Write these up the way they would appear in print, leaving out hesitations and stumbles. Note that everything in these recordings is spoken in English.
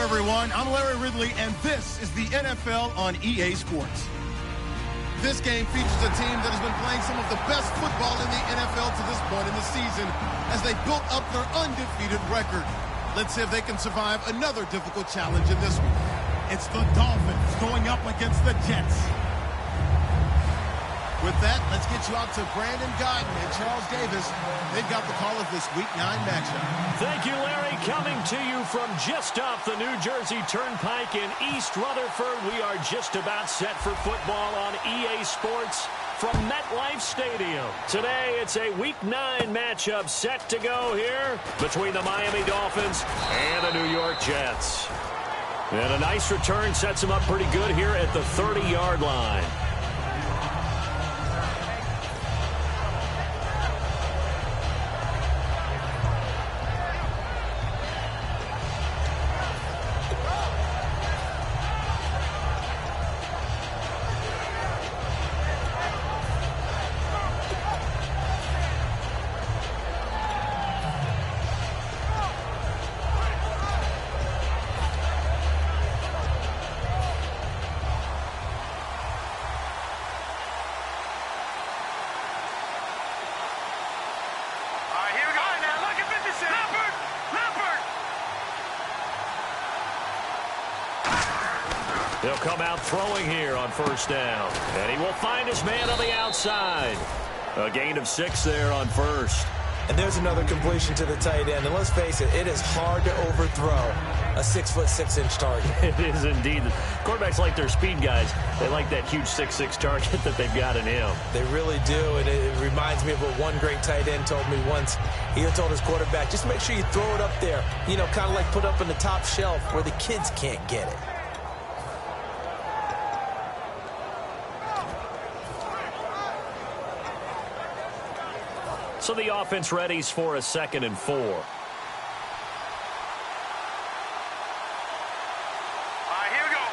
everyone. I'm Larry Ridley, and this is the NFL on EA Sports. This game features a team that has been playing some of the best football in the NFL to this point in the season as they built up their undefeated record. Let's see if they can survive another difficult challenge in this one. It's the Dolphins going up against the Jets. With that, let's get you out to Brandon Guyton and Charles Davis. They've got the call of this Week 9 matchup. Thank you, Larry. Coming to you from just off the New Jersey Turnpike in East Rutherford, we are just about set for football on EA Sports from MetLife Stadium. Today, it's a Week 9 matchup set to go here between the Miami Dolphins and the New York Jets. And a nice return sets them up pretty good here at the 30-yard line. He'll come out throwing here on first down. And he will find his man on the outside. A gain of 6 there on first. And there's another completion to the tight end. And let's face it, it is hard to overthrow a 6'6" target. It is indeed. Quarterbacks like their speed guys. They like that huge 6'6" target that they've got in him. They really do. And it reminds me of what one great tight end told me once. He told his quarterback, just make sure you throw it up there. You know, kind of like put up in the top shelf where the kids can't get it. So the offense readies for a 2nd and 4. Here we go.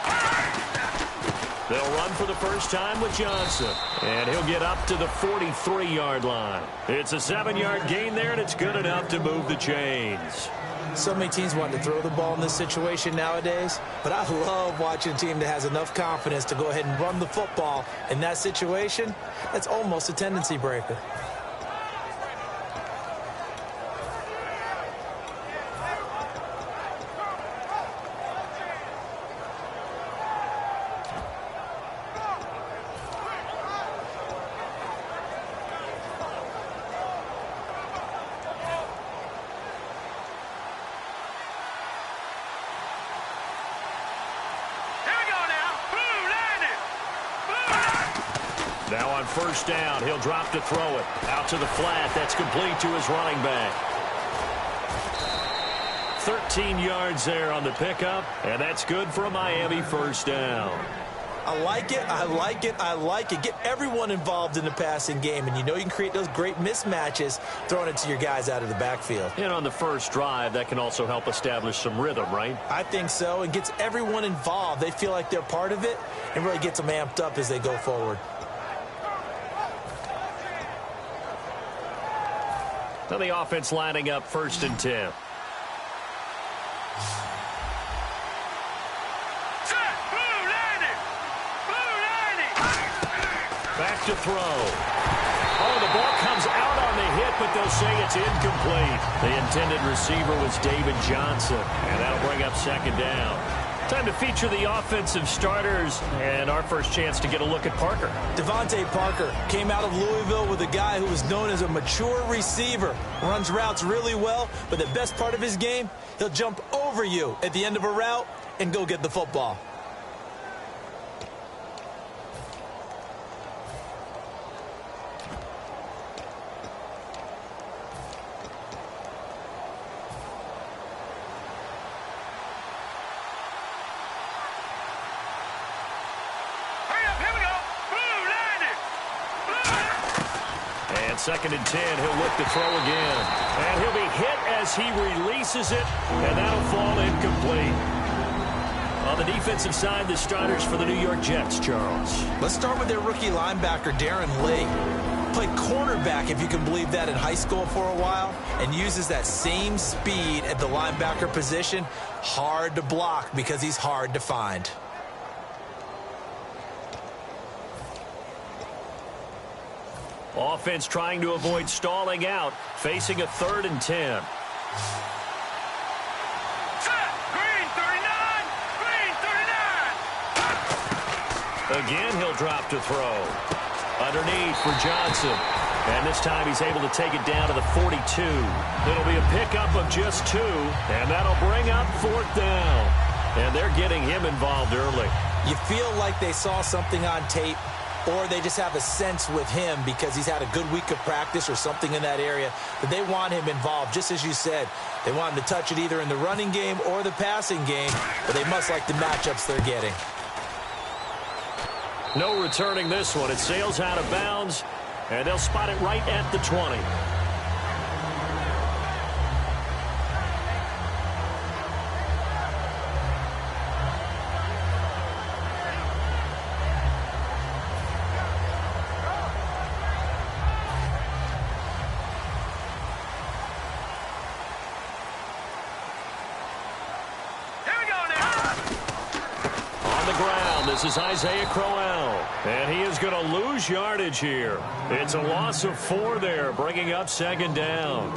They'll run for the first time with Johnson. And he'll get up to the 43-yard line. It's a 7-yard gain there, and it's good enough to move the chains. So many teams want to throw the ball in this situation nowadays, but I love watching a team that has enough confidence to go ahead and run the football in that situation. That's almost a tendency breaker. Now on first down, he'll drop to throw it. Out to the flat. That's complete to his running back. 13 yards there on the pickup, and that's good for a Miami first down. I like it, I like it, I like it. Get everyone involved in the passing game, and you know you can create those great mismatches throwing it to your guys out of the backfield. And on the first drive, that can also help establish some rhythm, right? I think so, and gets everyone involved. They feel like they're part of it, and really gets them amped up as they go forward. Now the offense lining up 1st and 10. Back to throw. Oh, the ball comes out on the hit, but they'll say it's incomplete. The intended receiver was David Johnson, and that'll bring up 2nd down. Time to feature the offensive starters, and our first chance to get a look at Parker. Devontae Parker came out of Louisville with a guy who was known as a mature receiver. Runs routes really well, but the best part of his game, he'll jump over you at the end of a route and go get the football. And 2nd and 10, he'll look to throw again. And he'll be hit as he releases it, and that'll fall incomplete. On the defensive side, the starters for the New York Jets, Charles. Let's start with their rookie linebacker, Darren Lee. played cornerback, if you can believe that, in high school for a while, and uses that same speed at the linebacker position. Hard to block because he's hard to find. Offense trying to avoid stalling out, facing a 3rd and 10. Again, he'll drop to throw. Underneath for Johnson. And this time he's able to take it down to the 42. It'll be a pickup of just 2, and that'll bring up 4th down. And they're getting him involved early. You feel like they saw something on tape, or they just have a sense with him because he's had a good week of practice or something in that area that they want him involved. Just as you said, they want him to touch it either in the running game or the passing game, but they must like the matchups they're getting. No returning this one. It sails out of bounds, and they'll spot it right at the 20. This is Isaiah Crowell, and he is going to lose yardage here. It's a loss of 4 there, bringing up 2nd down.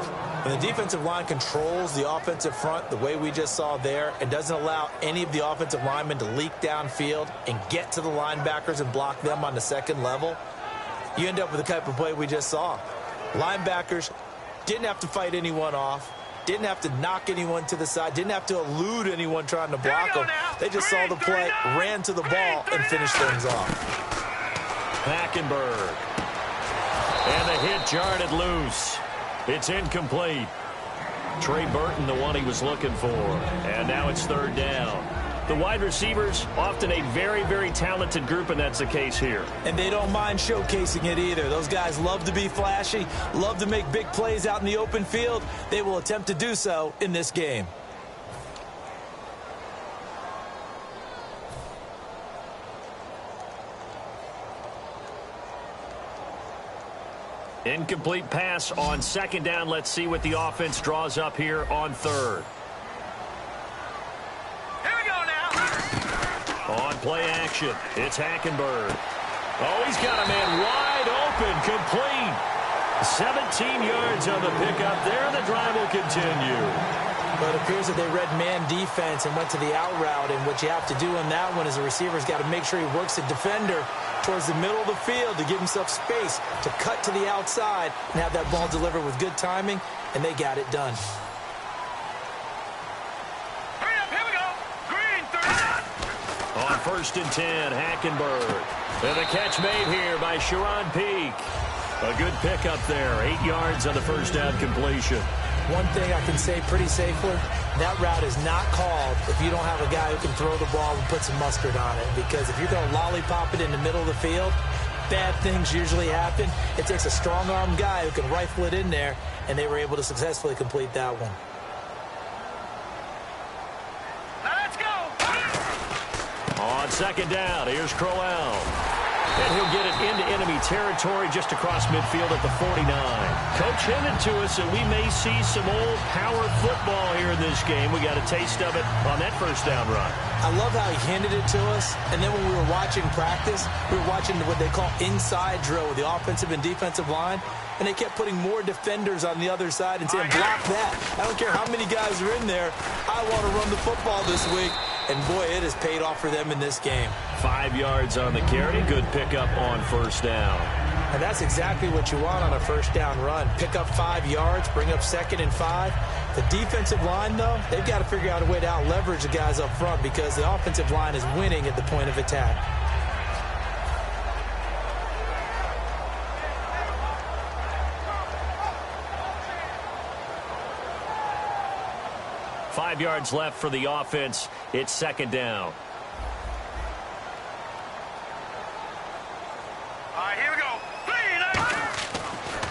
When the defensive line controls the offensive front the way we just saw there, it doesn't allow any of the offensive linemen to leak downfield and get to the linebackers and block them on the second level. You end up with the type of play we just saw. Linebackers didn't have to fight anyone off. Didn't have to knock anyone to the side. Didn't have to elude anyone trying to block them. They just saw the play, ran to the ball, and finished things off. Hackenberg. And the hit jarred it loose. It's incomplete. Trey Burton, the one he was looking for. And now it's 3rd down. The wide receivers, often a very, very talented group, and that's the case here. And they don't mind showcasing it either. Those guys love to be flashy, love to make big plays out in the open field. They will attempt to do so in this game. Incomplete pass on 2nd down. Let's see what the offense draws up here on 3rd. On play action, it's Hackenberg. Oh, he's got a man wide open, complete. 17 yards on the pickup there. The drive will continue. But it appears that they read man defense and went to the out route, and what you have to do in that one is the receiver's got to make sure he works the defender towards the middle of the field to give himself space to cut to the outside and have that ball delivered with good timing, and they got it done. On 1st and 10, Hackenberg. And the catch made here by Sharon Peak. A good pickup there. 8 yards on the 1st down completion. One thing I can say pretty safely, that route is not called if you don't have a guy who can throw the ball and put some mustard on it. Because if you're going to lollipop it in the middle of the field, bad things usually happen. It takes a strong-armed guy who can rifle it in there, and they were able to successfully complete that one. On 2nd down, here's Crowell. And he'll get it into enemy territory just across midfield at the 49. Coach hinted to us that we may see some old power football here in this game. We got a taste of it on that 1st down run. I love how he hinted it to us, and then when we were watching practice, we were watching what they call inside drill with the offensive and defensive line, and they kept putting more defenders on the other side and saying, block that. I don't care how many guys are in there. I want to run the football this week. And, boy, it has paid off for them in this game. 5 yards on the carry. Good pickup on 1st down. And that's exactly what you want on a 1st down run. Pick up 5 yards, bring up 2nd and 5. The defensive line, though, they've got to figure out a way to out-leverage the guys up front because the offensive line is winning at the point of attack. Five yards left for the offense. It's 2nd down. All right, here we go.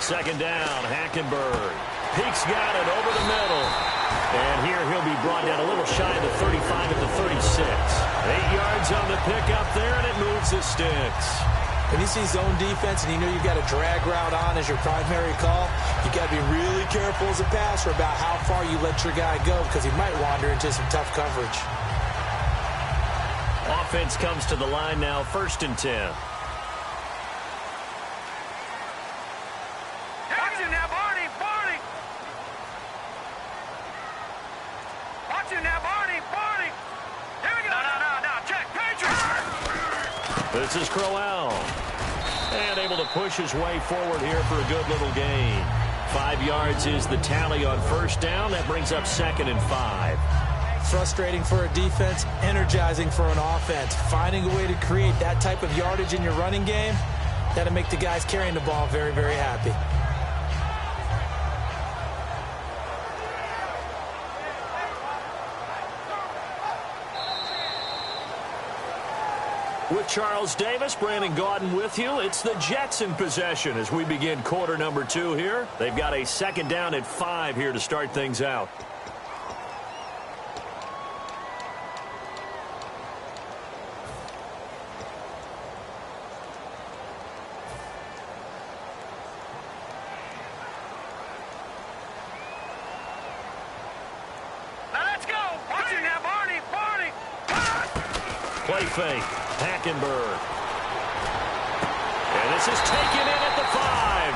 2nd down, Hackenberg. Peak's got it over the middle. And here he'll be brought down a little shy of the 35 at the 36. 8 yards on the pickup there, and it moves the sticks. When you see zone defense and you know you've got a drag route on as your primary call, you got to be really careful as a passer about how far you let your guy go because he might wander into some tough coverage. Offense comes to the line now, 1st and 10. This is Crowell. And able to push his way forward here for a good little gain. 5 yards is the tally on 1st down. That brings up 2nd and 5. Frustrating for a defense, energizing for an offense. Finding a way to create that type of yardage in your running game, that'll make the guys carrying the ball very, very happy. With Charles Davis, Brandon Gaudin with you. It's the Jets in possession as we begin quarter number 2 here. They've got a 2nd down at 5 here to start things out. Now let's go. Watch it now, Barney. Play fake. Hackenberg. And this is taken in at the 5.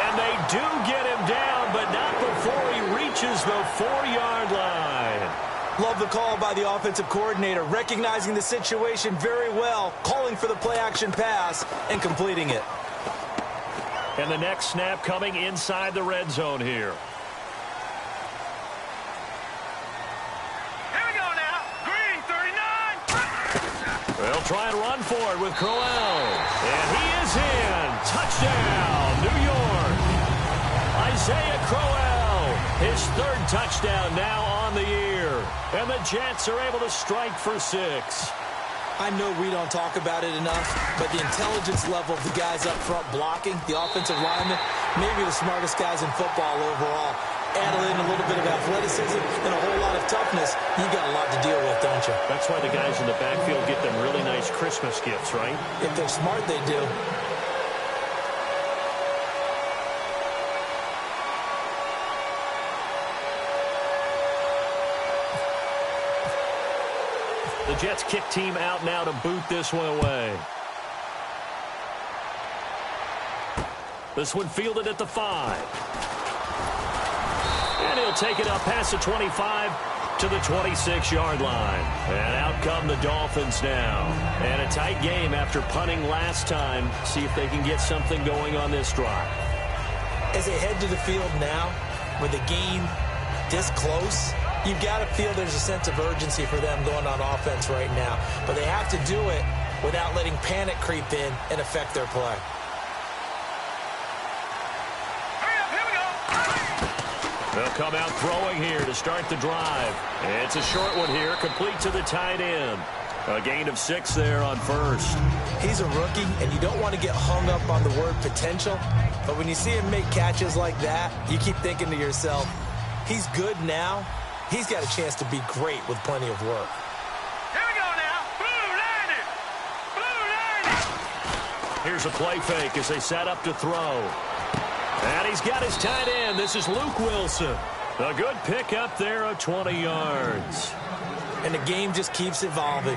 And they do get him down, but not before he reaches the 4-yard line. Love the call by the offensive coordinator, recognizing the situation very well, calling for the play-action pass, and completing it. And the next snap coming inside the red zone here. They'll try and run for it with Crowell. And he is in. Touchdown, New York. Isaiah Crowell, his 3rd touchdown now on the year. And the Jets are able to strike for 6. I know we don't talk about it enough, but the intelligence level of the guys up front blocking, the offensive linemen, maybe the smartest guys in football overall. Add in a little bit of athleticism and a whole lot of toughness, you got a lot to deal with, don't you? That's why the guys in the backfield get them really nice Christmas gifts, right? If they're smart, they do. The Jets kick team out now to boot this one away. This one fielded at the 5. And he'll take it up past the 25 to the 26-yard line. And out come the Dolphins now. And a tight game after punting last time. See if they can get something going on this drive. As they head to the field now, with the game this close, you've got to feel there's a sense of urgency for them going on offense right now. But they have to do it without letting panic creep in and affect their play. They'll come out throwing here to start the drive. It's a short one here, complete to the tight end. A gain of 6 there on 1st. He's a rookie, and you don't want to get hung up on the word potential. But when you see him make catches like that, you keep thinking to yourself, he's good now. He's got a chance to be great with plenty of work. Here we go now. Blue landed. Here's a play fake as they set up to throw. And he's got his tight end. This is Luke Wilson. A good pick up there of 20 yards. And the game just keeps evolving.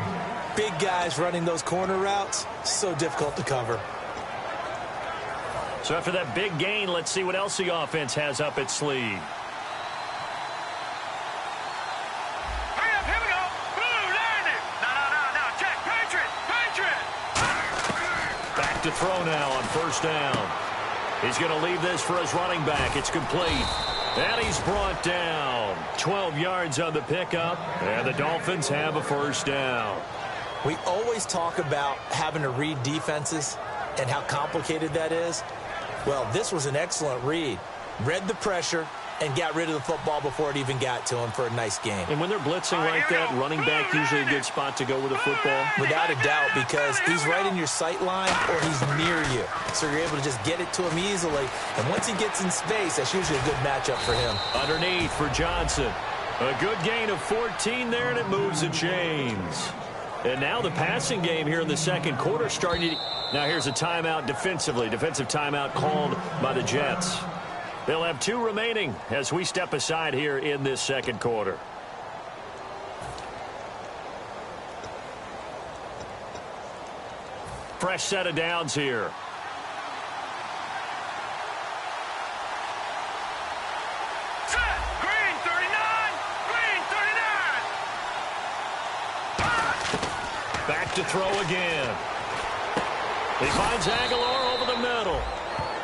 Big guys running those corner routes, so difficult to cover. So after that big gain, let's see what else the offense has up its sleeve. Here we go. Blue landed. No. Check. Patriot. Back to throw now on 1st down. He's going to leave this for his running back. It's complete. And he's brought down. 12 yards on the pickup. And the Dolphins have a 1st down. We always talk about having to read defenses and how complicated that is. Well, this was an excellent read. Read the pressure and got rid of the football before it even got to him for a nice game. And when they're blitzing like that, running back usually a good spot to go with the football? Without a doubt, because he's right in your sight line or he's near you. So you're able to just get it to him easily. And once he gets in space, that's usually a good matchup for him. Underneath for Johnson. A good gain of 14 there, and it moves the chains. And now the passing game here in the second quarter starting to... Now here's a timeout defensively. Defensive timeout called by the Jets. They'll have 2 remaining as we step aside here in this second quarter. Fresh set of downs here. Set. Green 39. Green 39. Back to throw again. He finds Aguilar over the middle.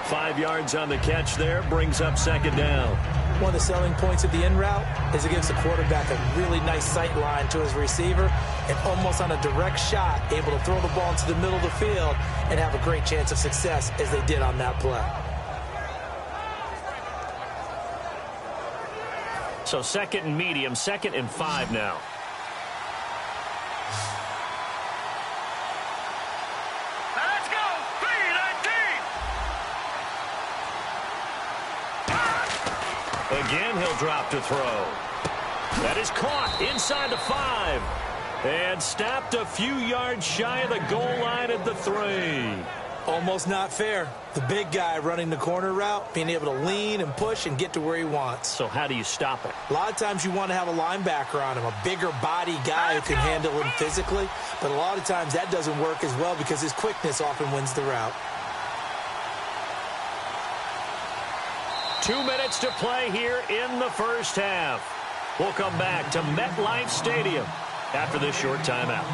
5 yards on the catch there. Brings up second down. One of the selling points of the in route is it gives the quarterback a really nice sight line to his receiver and almost on a direct shot able to throw the ball into the middle of the field and have a great chance of success as they did on that play. So second and medium, 2nd and 5 now. Let's go. 3-19. Again, he'll drop to throw. That is caught inside the 5. And stopped a few yards shy of the goal line at the 3. Almost not fair. The big guy running the corner route, being able to lean and push and get to where he wants. So how do you stop it? A lot of times you want to have a linebacker on him, a bigger body guy who can handle him physically. But a lot of times that doesn't work as well because his quickness often wins the route. 2 minutes to play here in the first half. We'll come back to MetLife Stadium after this short timeout.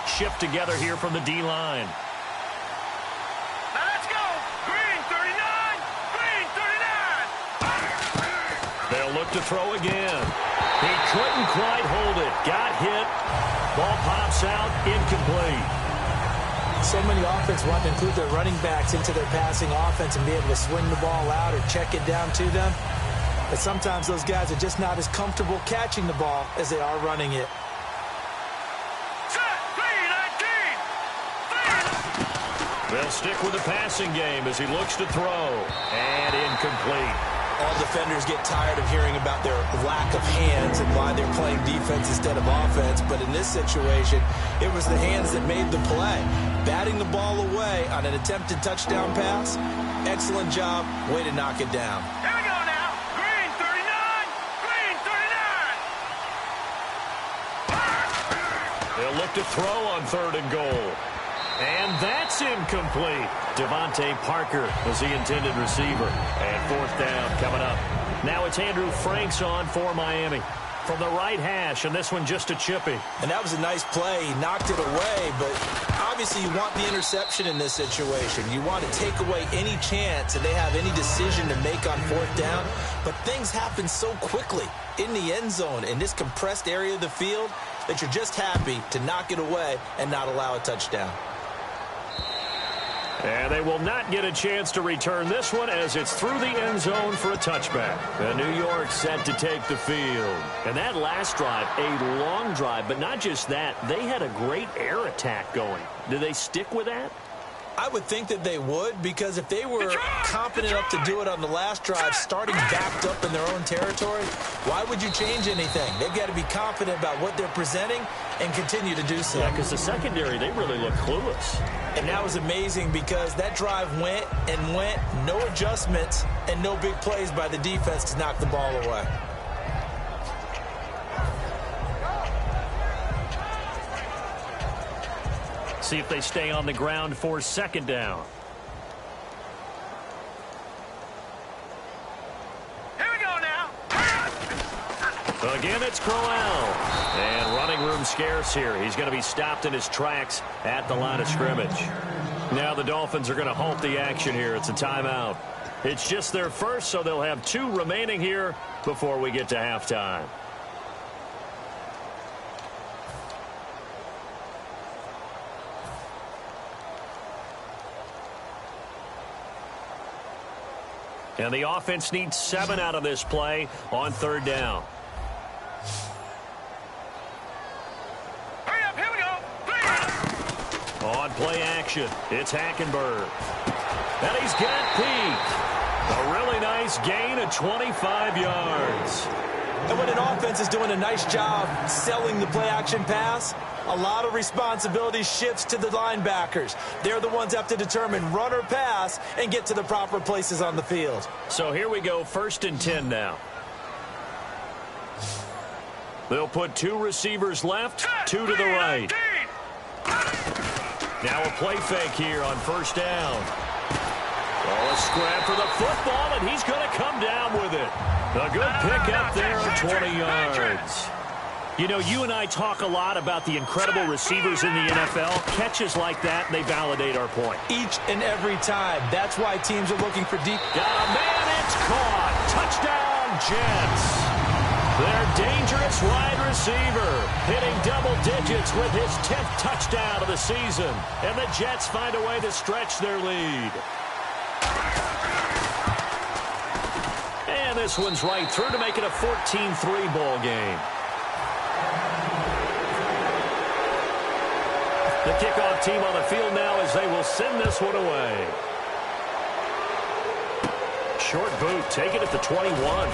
Shift together here from the D-line. Now let's go. Green 39. Green 39. They'll look to throw again. He couldn't quite hold it. Got hit. Ball pops out. Incomplete. So many offenses want to include their running backs into their passing offense and be able to swing the ball out or check it down to them. But sometimes those guys are just not as comfortable catching the ball as they are running it. They'll stick with the passing game as he looks to throw. And incomplete. All defenders get tired of hearing about their lack of hands and why they're playing defense instead of offense. But in this situation, it was the hands that made the play. Batting the ball away on an attempted touchdown pass. Excellent job. Way to knock it down. Here we go now. Green 39. Green 39. They'll look to throw on 3rd and goal. And that's incomplete. Devontae Parker was the intended receiver. And 4th down coming up. Now it's Andrew Franks on for Miami. From the right hash, and this one just a chippy. And that was a nice play. He knocked it away, but obviously you want the interception in this situation. You want to take away any chance that they have any decision to make on 4th down. But things happen so quickly in the end zone in this compressed area of the field that you're just happy to knock it away and not allow a touchdown. And they will not get a chance to return this one as it's through the end zone for a touchback. And New York set to take the field. And that last drive, a long drive, but not just that. They had a great air attack going. Do they stick with that? I would think that they would, because if they were confident enough to do it on the last drive, starting backed up in their own territory, why would you change anything? They've got to be confident about what they're presenting and continue to do so. Yeah, because the secondary, they really look clueless. And that was amazing because that drive went and went, no adjustments, and no big plays by the defense to knock the ball away. See if they stay on the ground for 2nd down. Here we go now. Again, it's Crowell. And running room scarce here. He's going to be stopped in his tracks at the line of scrimmage. Now the Dolphins are going to halt the action here. It's a timeout. It's just their first, so they'll have 2 remaining here before we get to halftime. And the offense needs 7 out of this play on 3rd down. Hurry up, here we go. On play action, it's Hackenberg. And he's got Peak. A really nice gain of 25 yards. And when an offense is doing a nice job selling the play-action pass, a lot of responsibility shifts to the linebackers. They're the ones that have to determine run or pass and get to the proper places on the field. So here we go, 1st and 10 now. They'll put 2 receivers left, 2 to the right. Now a play fake here on 1st down. Oh, a scrap for the football, and he's going to come down with it. A good pick up there of 20 yards. You know, you and I talk a lot about the incredible receivers in the NFL. Catches like that, and they validate our point. Each and every time. That's why teams are looking for deep. Got a man, it's caught. Touchdown, Jets. Their dangerous wide receiver hitting double digits with his 10th touchdown of the season. And the Jets find a way to stretch their lead. And this one's right through to make it a 14-3 ball game. The kickoff team on the field now as they will send this one away. Short boot, take it at the 21.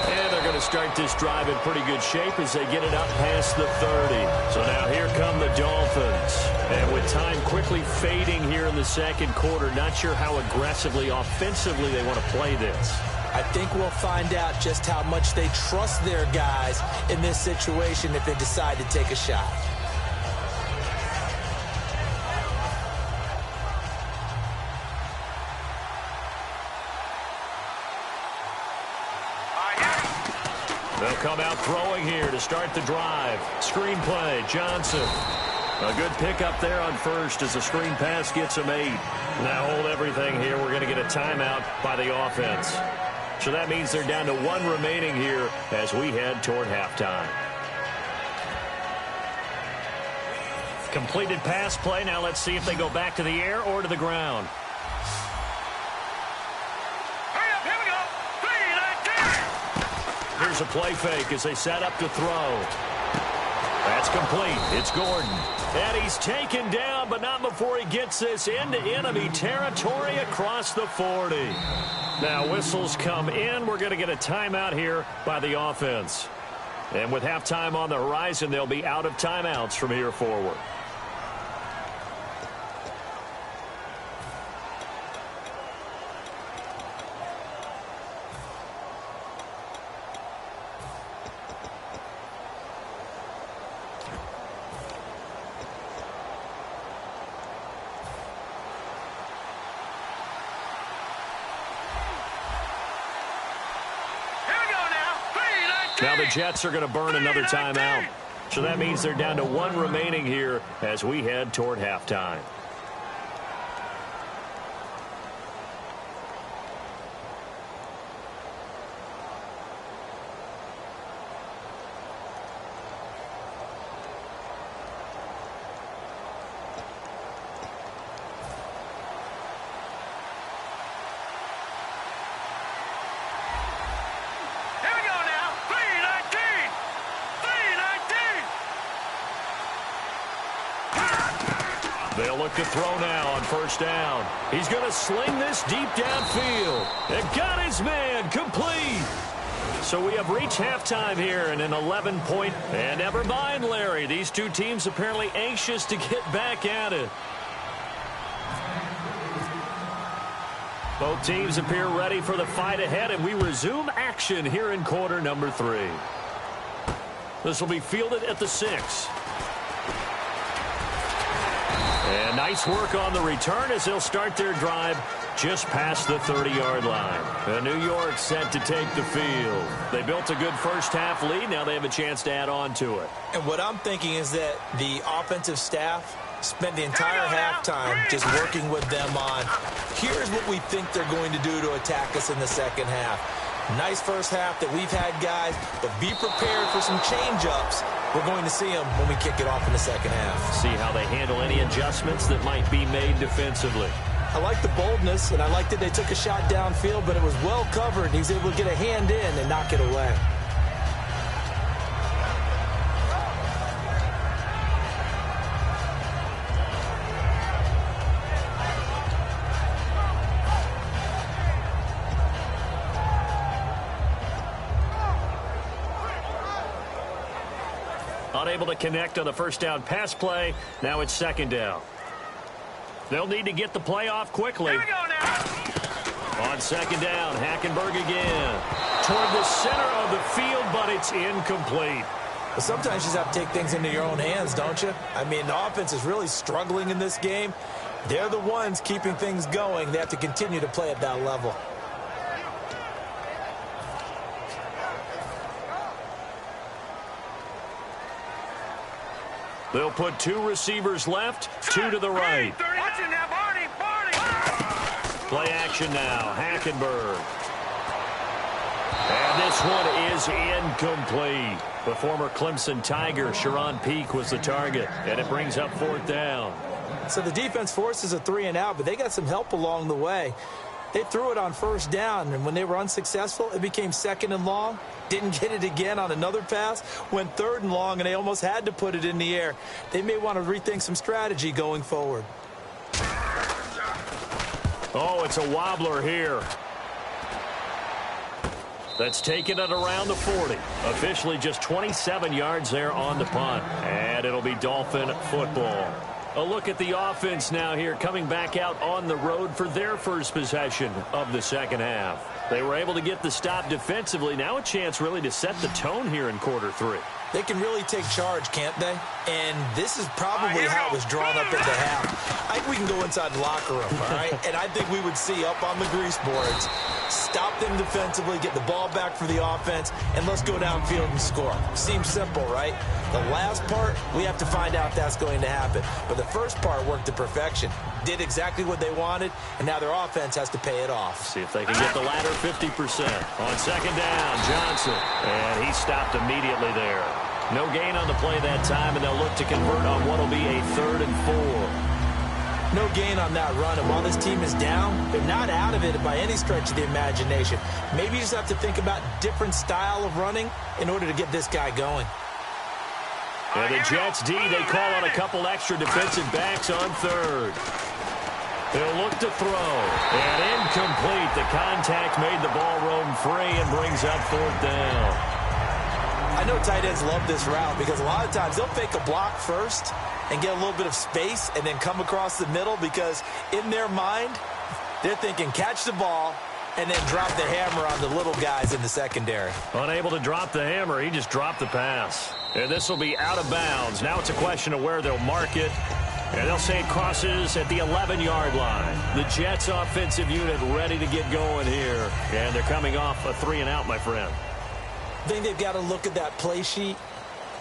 And they're going to start this drive in pretty good shape as they get it up past the 30. So now here come the Dolphins. And with time quickly fading here in the second quarter, not sure how aggressively, offensively they want to play this. I think we'll find out just how much they trust their guys in this situation if they decide to take a shot. They'll come out throwing here to start the drive. Screen play, Johnson. A good pickup there on 1st as the screen pass gets him 8. Now hold everything here. We're going to get a timeout by the offense. So that means they're down to 1 remaining here as we head toward halftime. Completed pass play. Now let's see if they go back to the air or to the ground. Here's a play fake as they set up to throw. That's complete. It's Gordon. And he's taken down, but not before he gets this into enemy territory across the 40. Now whistles come in. We're going to get a timeout here by the offense. And with halftime on the horizon, they'll be out of timeouts from here forward. Now the Jets are going to burn another timeout. So that means they're down to 1 remaining here as we head toward halftime. They'll look to throw now on 1st down. He's going to sling this deep downfield. And got his man complete. So we have reached halftime here in an 11-point. And never mind, Larry. These two teams apparently anxious to get back at it. Both teams appear ready for the fight ahead, and we resume action here in quarter number 3. This will be fielded at the 6. And nice work on the return as they'll start their drive just past the 30-yard line. And New York set to take the field. They built a good first-half lead. Now they have a chance to add on to it. And what I'm thinking is that the offensive staff spent the entire halftime just working with them on, here's what we think they're going to do to attack us in the second half. Nice first half that we've had, guys, but be prepared for some change-ups. We're going to see them when we kick it off in the second half. See how they handle any adjustments that might be made defensively. I like the boldness, and I like that they took a shot downfield, but it was well covered. He was able to get a hand in and knock it away. Unable to connect on the first down pass play. Now it's second down. They'll need to get the play off quickly. Here we go now. On second down, Hackenberg again. Toward the center of the field, but it's incomplete. But sometimes you just have to take things into your own hands, don't you? I mean, the offense is really struggling in this game. They're the ones keeping things going. They have to continue to play at that level. They'll put 2 receivers left, 2 to the right. Watch it now, Barney. Play action now, Hackenberg. And this one is incomplete. The former Clemson Tiger, Sharon Peak, was the target, and it brings up 4th down. So the defense forces a 3-and-out, but they got some help along the way. They threw it on first down, and when they were unsuccessful, it became 2nd and long. Didn't get it again on another pass. Went 3rd and long, and they almost had to put it in the air. They may want to rethink some strategy going forward. Oh, it's a wobbler here. That's taken it around the 40. Officially just 27 yards there on the punt. And it'll be Dolphin football. A look at the offense now here, coming back out on the road for their first possession of the second half. They were able to get the stop defensively. Now a chance really to set the tone here in quarter 3. They can really take charge, can't they? And this is probably how it was drawn up at the half. I think we can go inside the locker room, all right? And I think we would see up on the grease boards, stop them defensively, get the ball back for the offense, and let's go downfield and score. Seems simple, right? The last part, we have to find out if that's going to happen. But the first part worked to perfection. Did exactly what they wanted, and now their offense has to pay it off. See if they can get the latter 50%. On second down, Johnson. And he stopped immediately there. No gain on the play that time, and they'll look to convert on what will be a 3rd and 4. No gain on that run, and while this team is down, they're not out of it by any stretch of the imagination. Maybe you just have to think about different style of running in order to get this guy going. And the Jets D, they call on a couple extra defensive backs on 3rd. They'll look to throw. And incomplete. The contact made the ball roam free and brings up 4th down. I know tight ends love this route because a lot of times they'll fake a block first and get a little bit of space and then come across the middle because in their mind, they're thinking catch the ball and then drop the hammer on the little guys in the secondary. Unable to drop the hammer, he just dropped the pass. And this will be out of bounds. Now it's a question of where they'll mark it. And they'll say it crosses at the 11-yard line. The Jets offensive unit ready to get going here. And they're coming off a 3-and-out, my friend. I think they've got to look at that play sheet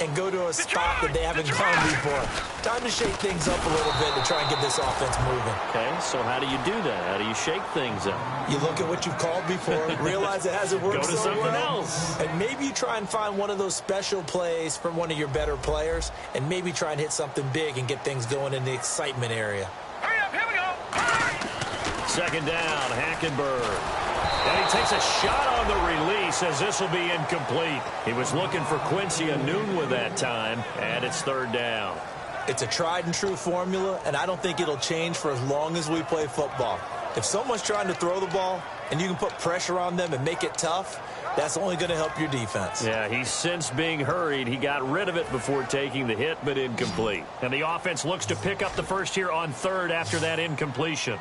and go to a spot that they haven't gone before. Time to shake things up a little bit to try and get this offense moving. Okay, so how do you do that? How do you shake things up? You look at what you've called before, realize it hasn't worked Go to something else. And maybe you try and find one of those special plays from one of your better players, and maybe try and hit something big and get things going in the excitement area. Hurry up, here we go. Second down, Hackenberg. And he takes a shot on the release as this will be incomplete. He was looking for Quincy Anunwa that time, and it's 3rd down. It's a tried-and-true formula, and I don't think it'll change for as long as we play football. If someone's trying to throw the ball and you can put pressure on them and make it tough, that's only going to help your defense. Yeah, he's since being hurried. He got rid of it before taking the hit, but incomplete. And the offense looks to pick up the first here on 3rd after that incompletion.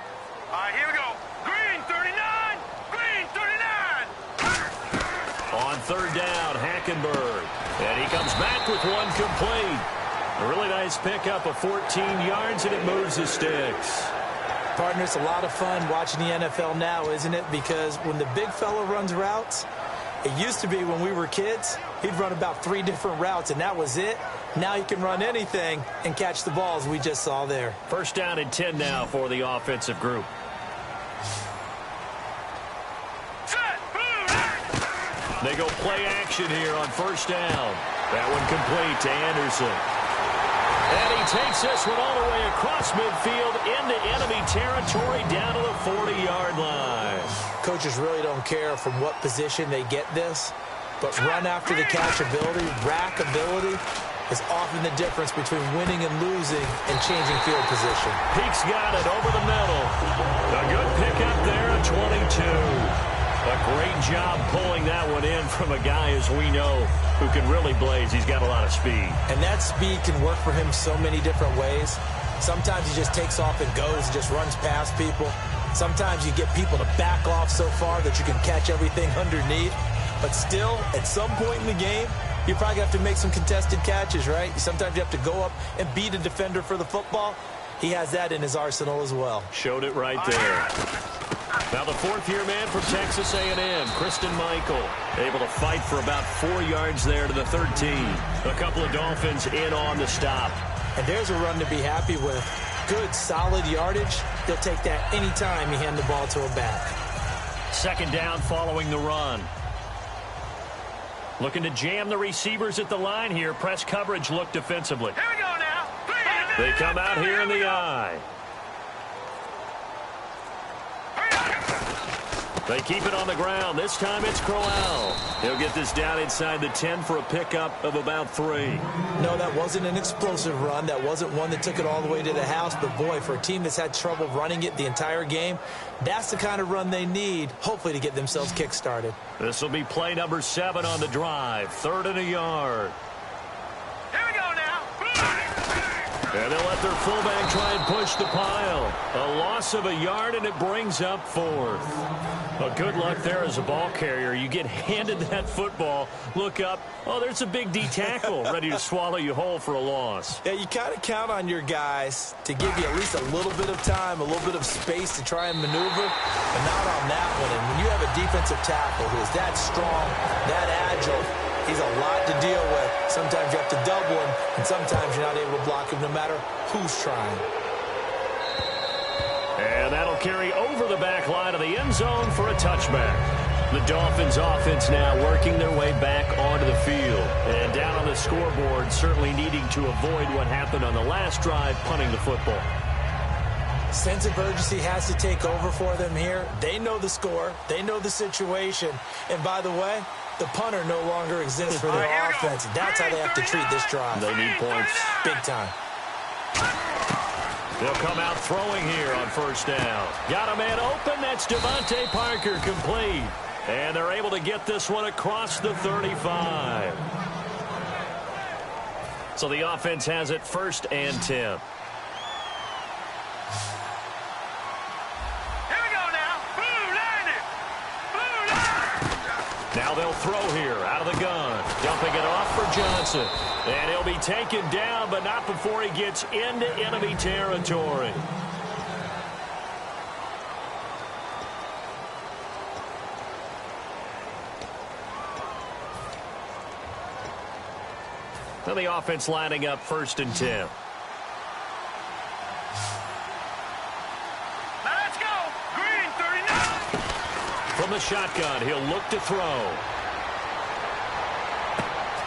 All right, here we go. Green 39. Green 39. On 3rd down, Hackenberg. And he comes back with one complete. A really nice pickup of 14 yards, and it moves the sticks. Partner, it's a lot of fun watching the NFL now, isn't it? Because when the big fella runs routes, it used to be when we were kids, he'd run about 3 different routes, and that was it. Now he can run anything and catch the balls we just saw there. First down and 10 now for the offensive group. Set. Boom. They go play action here on first down. That one complete to Anderson. And he takes this one all the way across midfield into enemy territory down to the 40-yard line. Coaches really don't care from what position they get this, but run after the catch ability, rack ability, is often the difference between winning and losing and changing field position. Peak's got it over the middle. A good pickup there at 22. A great job pulling that one in from a guy, as we know, who can really blaze. He's got a lot of speed. And that speed can work for him so many different ways. Sometimes he just takes off and goes and just runs past people. Sometimes you get people to back off so far that you can catch everything underneath. But still, at some point in the game, you probably have to make some contested catches, right? Sometimes you have to go up and beat a defender for the football. He has that in his arsenal as well. Showed it right there. Now the fourth-year man from Texas A&M, Christine Michael, able to fight for about 4 yards there to the 13. A couple of Dolphins in on the stop. And there's a run to be happy with. Good, solid yardage. They'll take that anytime you hand the ball to a back. Second down following the run. Looking to jam the receivers at the line here. Press coverage look defensively. Here we go now. They come out here in the eye. They keep it on the ground. This time it's Crowell. He'll get this down inside the 10 for a pickup of about 3. No, that wasn't an explosive run. That wasn't one that took it all the way to the house. But, boy, for a team that's had trouble running it the entire game, that's the kind of run they need, hopefully, to get themselves kick-started. This will be play number 7 on the drive. 3rd and a yard. Here we go now. And they'll let their fullback try and push the pile. A loss of a yard, and it brings up 4th. Well, good luck there as a ball carrier. You get handed that football, look up, oh, there's a big D tackle ready to swallow you whole for a loss. Yeah, you kind of count on your guys to give you at least a little bit of time, a little bit of space to try and maneuver, but not on that one. And when you have a defensive tackle who is that strong, that agile, he's a lot to deal with. Sometimes you have to double him, and sometimes you're not able to block him no matter who's trying. And that'll carry over the back line of the end zone for a touchback. The Dolphins offense now working their way back onto the field. And down on the scoreboard, certainly needing to avoid what happened on the last drive, punting the football. Sense of urgency has to take over for them here. They know the score. They know the situation. And by the way, the punter no longer exists for their offense. That's how they have to treat this drive. They need points. Big time. They'll come out throwing here on first down. Got a man open. That's Devontae Parker, complete. And they're able to get this one across the 35. So the offense has it 1st and 10. Here we go now. Blue line it. Blue line. Now they'll throw here out of the gun. Dumping it off for Johnson. And he'll be taken down, but not before he gets into enemy territory. Now the offense lining up 1st and 10. Now let's go. Green 39. From the shotgun, he'll look to throw.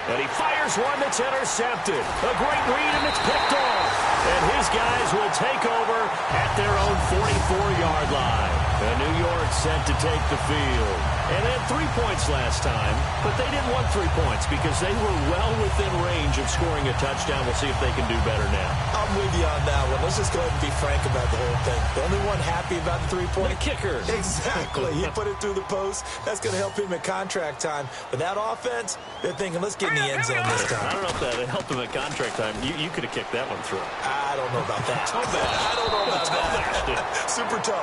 And he fires one that's intercepted. A great read, and it's picked off. And his guys will take over at their own 44-yard line. And New York set to take the field. And they had 3 points last time, but they didn't want 3 points because they were well within range of scoring a touchdown. We'll see if they can do better now. I'm with you on that one. Let's just go ahead and be frank about the whole thing. The only one happy about the 3-point? The kicker. Exactly. He put it through the post. That's going to help him at contract time. But that offense, they're thinking, let's get in the end zone this time. I don't know if that helped him at contract time. You could have kicked that one through. I don't know about that. I don't know about that. Super toe.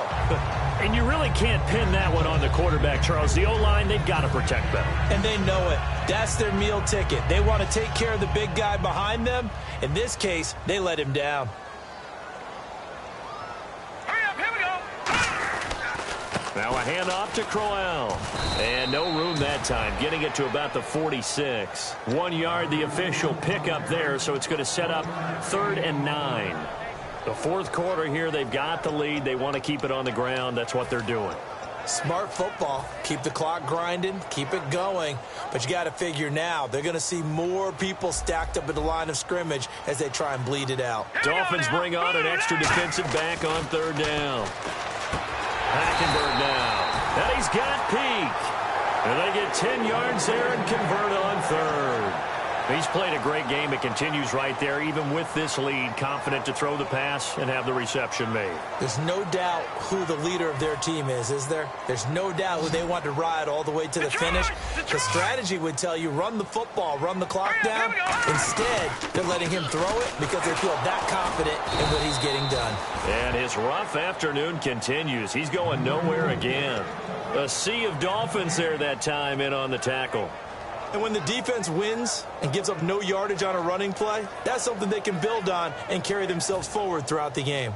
And you really can't pin that one on the quarterback, Charles. The O-line, they've got to protect them. And they know it. That's their meal ticket. They want to take care of the big guy behind them. In this case, they let him down. Hurry up, here we go. Now a handoff to Crowell. And no room that time, getting it to about the 46. 1 yard, the official pickup there, so it's going to set up 3rd and 9. The 4th quarter here, they've got the lead. They want to keep it on the ground. That's what they're doing. Smart football. Keep the clock grinding. Keep it going. But you got to figure now, they're going to see more people stacked up at the line of scrimmage as they try and bleed it out. Dolphins bring on an extra defensive back on 3rd down. Hackenberg now. And he's got Peak. And they get 10 yards there and convert on 3rd. He's played a great game. It continues right there, even with this lead, confident to throw the pass and have the reception made. There's no doubt who the leader of their team is there? There's no doubt who they want to ride all the way to the finish. The strategy would tell you run the football, run the clock down. Instead, they're letting him throw it because they feel that confident in what he's getting done. And his rough afternoon continues. He's going nowhere again. A sea of Dolphins there that time in on the tackle. And when the defense wins and gives up no yardage on a running play, that's something they can build on and carry themselves forward throughout the game.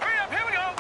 Hurry up, here we go.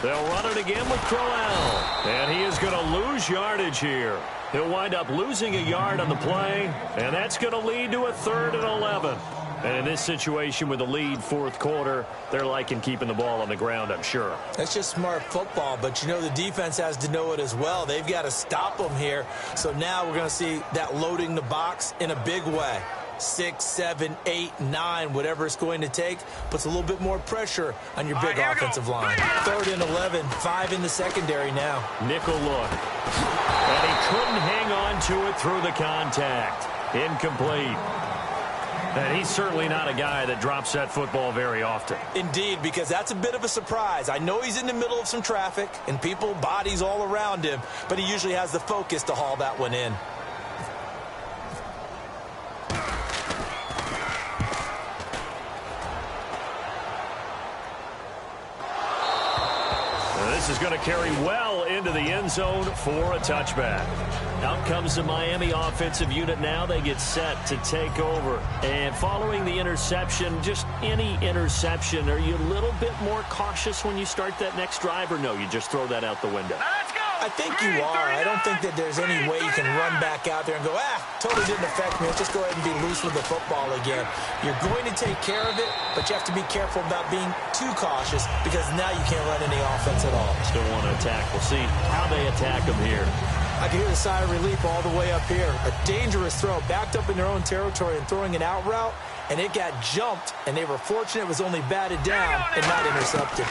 They'll run it again with Crowell. And he is going to lose yardage here. He'll wind up losing a yard on the play, and that's going to lead to a 3rd and 11. And in this situation with the lead, fourth quarter, they're liking keeping the ball on the ground, I'm sure. That's just smart football, but you know the defense has to know it as well. They've got to stop them here. So now we're going to see that loading the box in a big way. 6, 7, 8, 9, whatever it's going to take, puts a little bit more pressure on your big offensive line. 3rd and 11, 5 in the secondary now. Nickel look. And he couldn't hang on to it through the contact. Incomplete. And he's certainly not a guy that drops that football very often. Indeed, because that's a bit of a surprise. I know he's in the middle of some traffic and people, bodies all around him, but he usually has the focus to haul that one in. This is going to carry well into the end zone for a touchback. Out comes the Miami offensive unit now. They get set to take over. And following the interception, just any interception, are you a little bit more cautious when you start that next drive, or no, you just throw that out the window? Let's go. I think you are. I don't think that there's any way you can run back out there and go, totally didn't affect me. Let's just go ahead and be loose with the football again. You're going to take care of it, but you have to be careful about being too cautious because now you can't run any offense at all. Still want to attack. We'll see how they attack them here. I can hear the sigh of relief all the way up here. A dangerous throw, backed up in their own territory and throwing an out route, and it got jumped, and they were fortunate it was only batted down and not intercepted.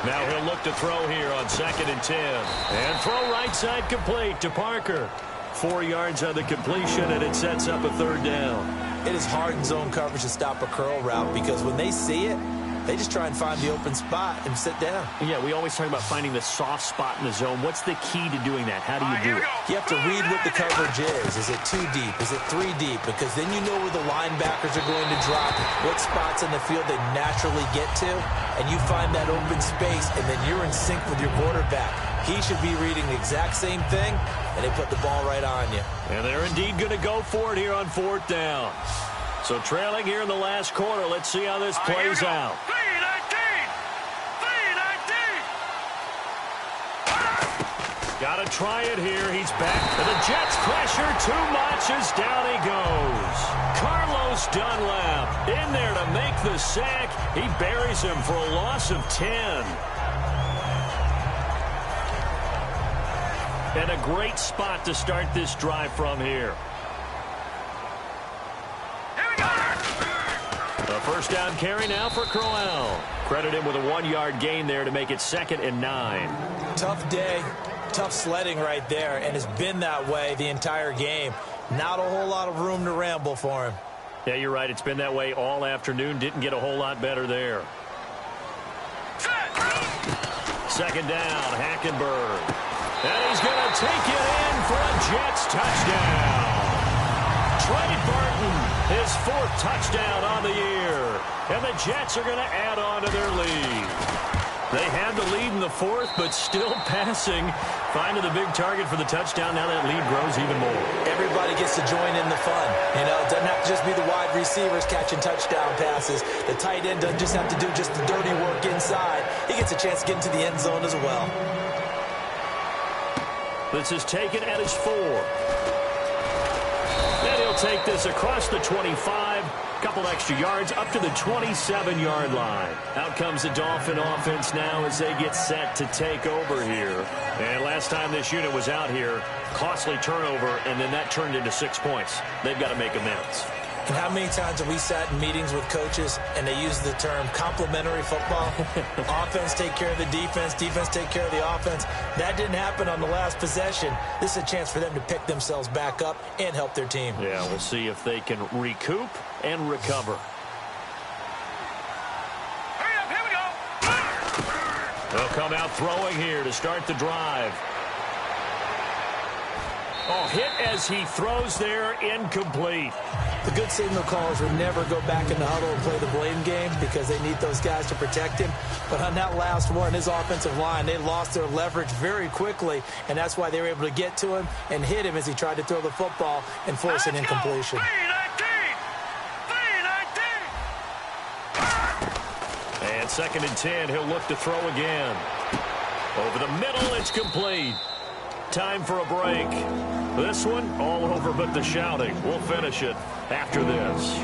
Now he'll look to throw here on 2nd and 10. And throw right side complete to Parker. 4 yards on the completion, and it sets up a 3rd down. It is hard in zone coverage to stop a curl route because when they see it, they just try and find the open spot and sit down. Yeah, we always talk about finding the soft spot in the zone. What's the key to doing that? How do you do it? You have to read what the coverage is. Is it 2 deep? Is it 3 deep? Because then you know where the linebackers are going to drop, what spots in the field they naturally get to, and you find that open space, and then you're in sync with your quarterback. He should be reading the exact same thing, and they put the ball right on you. And they're indeed going to go for it here on 4th down. So trailing here in the last quarter. Let's see how this plays out. 3-19. Got to try it here. He's back. And the Jets pressure too much as down he goes. Carlos Dunlap in there to make the sack. He buries him for a loss of 10. And a great spot to start this drive from here. A 1st down carry now for Crowell. Credit him with a 1-yard gain there to make it 2nd and 9. Tough day, tough sledding right there, and it's been that way the entire game. Not a whole lot of room to ramble for him. Yeah, you're right. It's been that way all afternoon. Didn't get a whole lot better there. 2nd down, Hackenberg. And he's going to take it in for a Jets touchdown. Trey Burton, his 4th touchdown on the year. And the Jets are going to add on to their lead. They had the lead in the 4th, but still passing. Finding the big target for the touchdown. Now that lead grows even more. Everybody gets to join in the fun. You know, it doesn't have to just be the wide receivers catching touchdown passes. The tight end doesn't just have to do just the dirty work inside. He gets a chance to get into the end zone as well. This is taken at his 4. And he'll take this across the 25. Couple extra yards up to the 27-yard line. Out comes the Dolphin offense now as they get set to take over here. And last time this unit was out here, costly turnover, and then that turned into 6 points. They've got to make amends. And how many times have we sat in meetings with coaches and they use the term complementary football? Offense take care of the defense, defense take care of the offense. That didn't happen on the last possession. This is a chance for them to pick themselves back up and help their team. Yeah, we'll see if they can recoup and recover. Hurry up, here we go. They'll come out throwing here to start the drive. Oh, hit as he throws there, incomplete. The good signal callers would never go back in the huddle and play the blame game because they need those guys to protect him. But on that last one, his offensive line, they lost their leverage very quickly, and that's why they were able to get to him and hit him as he tried to throw the football and force an incompletion. 3-19. And 2nd and 10, he'll look to throw again. Over the middle, it's complete. Time for a break. This one, all over but the shouting. We'll finish it after this.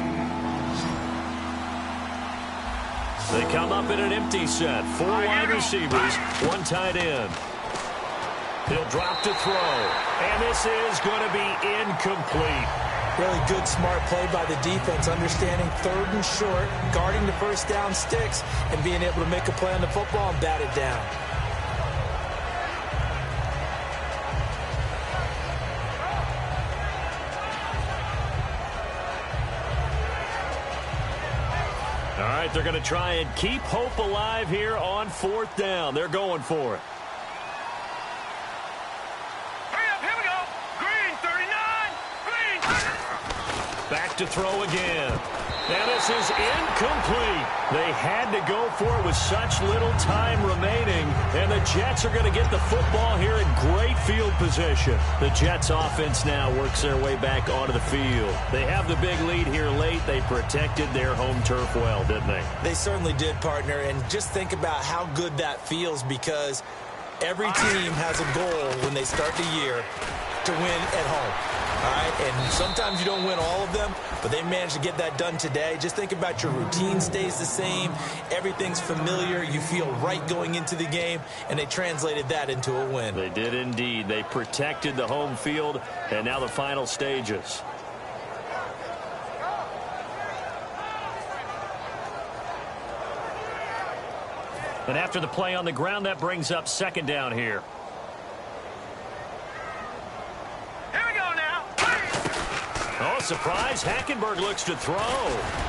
They come up in an empty set. 4 wide receivers, 1 tight end. He'll drop to throw. And this is going to be incomplete. Really good, smart play by the defense, understanding 3rd and short, guarding the first down sticks, and being able to make a play on the football and bat it down. All right, they're going to try and keep hope alive here on 4th down. They're going for it. Hurry up, here we go. Green, 39. Green. Back to throw again. And this is incomplete. They had to go for it with such little time remaining. And the Jets are going to get the football here in great field position. The Jets offense now works their way back onto the field. They have the big lead here late. They protected their home turf well, didn't they? They certainly did, partner. And just think about how good that feels, because every team has a goal when they start the year to win at home. All right, and sometimes you don't win all of them, but they managed to get that done today. Just think about your routine stays the same. Everything's familiar. You feel right going into the game, and they translated that into a win. They did indeed. They protected the home field, and now the final stages. And after the play on the ground, that brings up 2nd down here. Oh, surprise. Hackenberg looks to throw.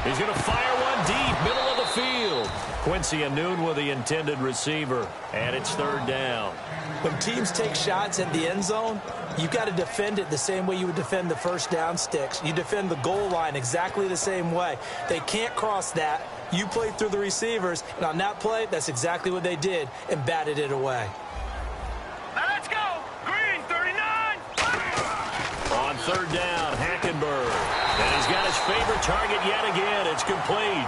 He's going to fire one deep, middle of the field. Quincy Anoon with the intended receiver. And it's 3rd down. When teams take shots at the end zone, you've got to defend it the same way you would defend the first down sticks. You defend the goal line exactly the same way. They can't cross that. You play through the receivers, and on that play, that's exactly what they did and batted it away. Now let's go. Green, 39. On 3rd down, Hackenberg. And he's got his favorite target yet again. It's complete.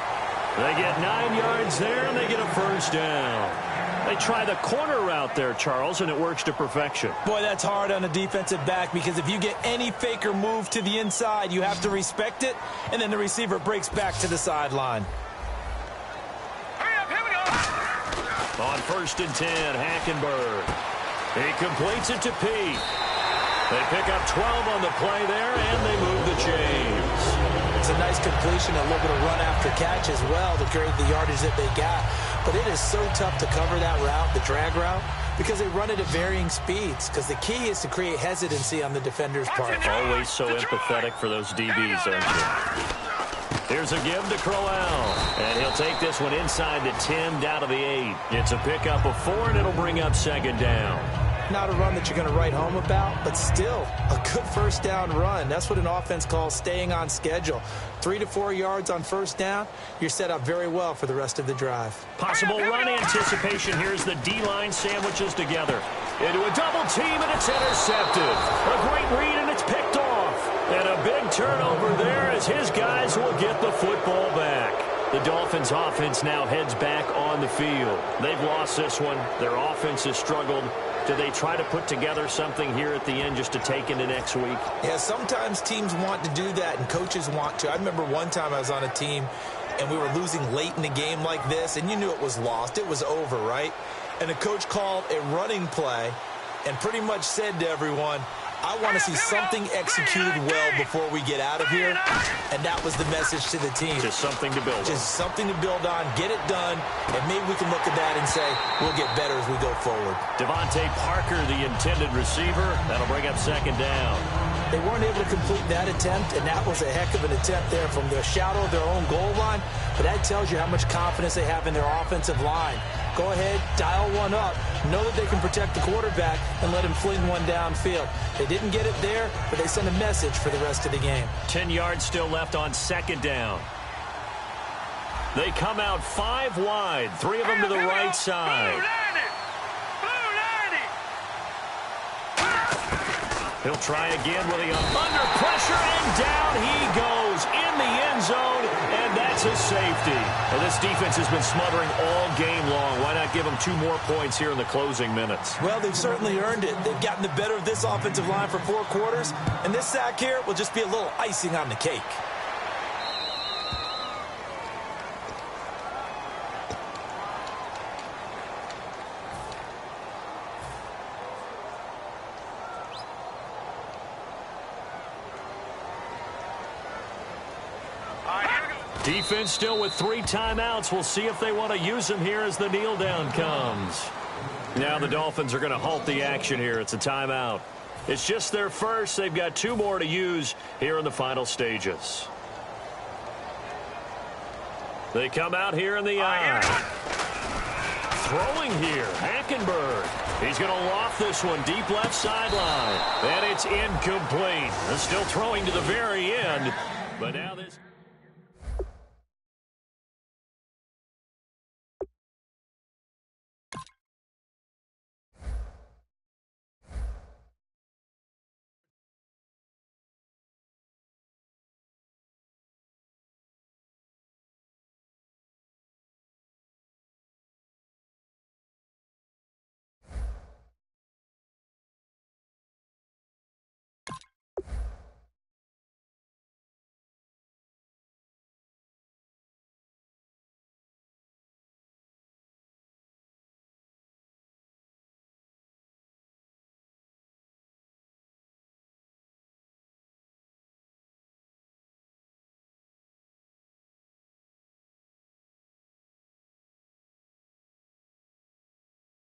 They get 9 yards there, and they get a 1st down. They try the corner route there, Charles, and it works to perfection. Boy, that's hard on a defensive back, because if you get any fake or move to the inside, you have to respect it, and then the receiver breaks back to the sideline. Hurry up, here we go. On 1st and 10, Hackenberg. He completes it to Pete. They pick up 12 on the play there, and they move the chains. It's a nice completion, a little bit of run after catch as well to create the yardage that they got. But it is so tough to cover that route, the drag route, because they run it at varying speeds. Because the key is to create hesitancy on the defender's part. Always so empathetic for those DBs, aren't you? Here's a give to Crowell. And he'll take this one inside the 10, down to the 8. It's a pickup of 4, and it'll bring up 2nd down. Not a run that you're going to write home about, but still a good 1st down run. That's what an offense calls staying on schedule. 3 to 4 yards on 1st down, you're set up very well for the rest of the drive. Possible run anticipation. Here's the D-line sandwiches together. Into a double team, and it's intercepted. A great read, and it's picked off. And a big turnover there as his guys will get the football back. The Dolphins' offense now heads back on the field. They've lost this one. Their offense has struggled. Do they try to put together something here at the end just to take into next week? Yeah, sometimes teams want to do that, and coaches want to. I remember one time I was on a team, and we were losing late in the game like this, and you knew it was lost. It was over, right? And the coach called a running play and pretty much said to everyone, I want to see something executed well before we get out of here, and that was the message to the team. Just something to build on. Just something to build on, get it done, and maybe we can look at that and say we'll get better as we go forward. Devontae Parker, the intended receiver. That'll bring up second down. They weren't able to complete that attempt, and that was a heck of an attempt there from the shadow of their own goal line, but that tells you how much confidence they have in their offensive line. Go ahead, dial one up, know that they can protect the quarterback, and let him fling one downfield. They didn't get it there, but they sent a message for the rest of the game. 10 yards still left on second down. They come out 5 wide, 3 of them to the right side. He'll try again with the under pressure, and down he goes in the end zone, and that's a safety. And this defense has been smothering all game long. Why not give them 2 more points here in the closing minutes? Well, they've certainly earned it. They've gotten the better of this offensive line for 4 quarters, and this sack here will just be a little icing on the cake. Defense still with 3 timeouts. We'll see if they want to use them here as the kneel down comes. Now the Dolphins are going to halt the action here. It's a timeout. It's just their first. They've got 2 more to use here in the final stages. They come out here in the eye. Throwing here, Hackenberg. He's going to loft this one deep left sideline. And it's incomplete. They're still throwing to the very end. But now this...